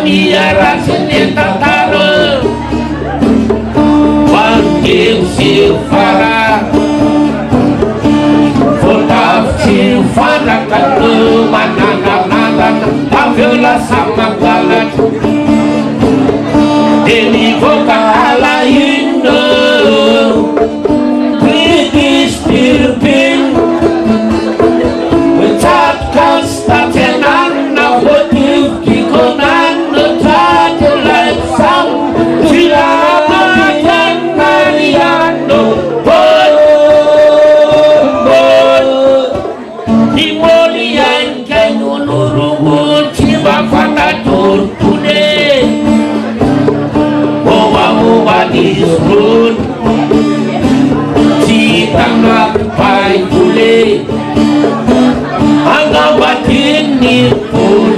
miara senetantara Panggil silvara Fotafci fara Kata mananang-nanang Taviola sama galat Deni voka ala Indo Kritis pirpin Wecatkan statenan Na votif kikonan Netate leksam Silamatan Mariano Bon Dimolian Kenunurungun Cibafata Turtune Bawa disrun Citang napai kule Anggabatin nipun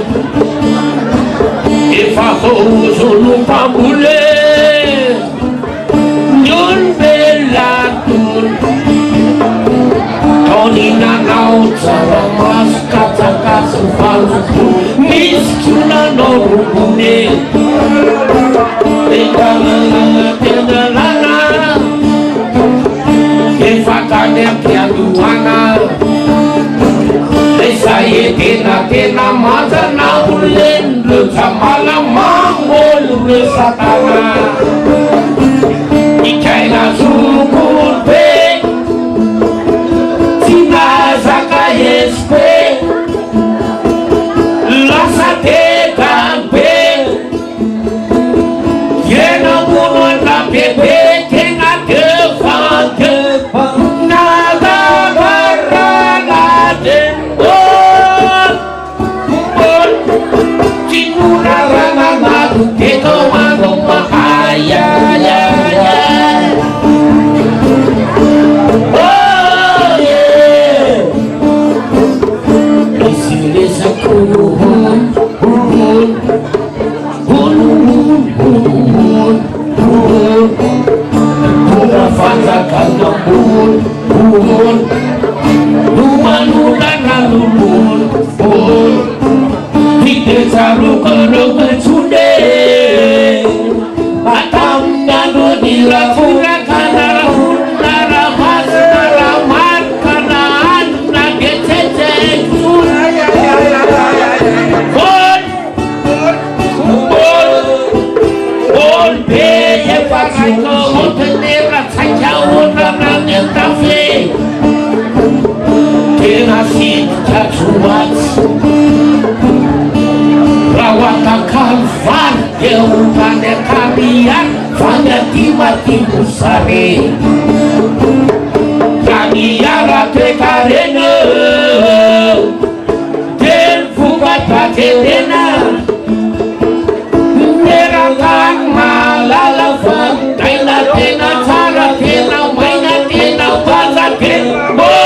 Ifaho sunu pamule Nyun belatun Tony nanau Saramas kata-kata palsu Miskuna norubune Tengalana Kefatane piaduana Lesaye tena mazana ulen Lesamala mangol resatana Ikaina sukul pe Sina zaka yespe Lasate kampe Yena bunuan la pepe Tenga depan Nada barana dembon Bon Cinuna rana madu Teko madu mahaya ya Oh yeah Isile sakuhun Fanta kana bun Lumanulan nalulun bun Hide saru kono kecude Batam nado dilakuna kana Nara mas nara man kana Nage cece Bon Beye pakai kau tenera Sajauh orang yang tafe Kenasi cacuat Rawatan kalfan Jauhkan kalian Fanya tiba-tiba sari Kaniara tekarena Den fugat patetena Nerangkan malalafan Tena cara tena maina tena baza tena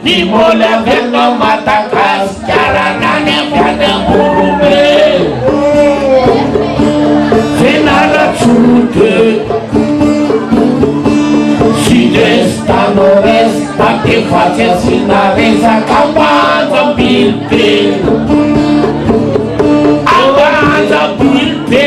Nimola veno mata kas cara nane vena burume Venara chute Si destano es Pati face sinareza Kabanza bilpe Avanza bilpe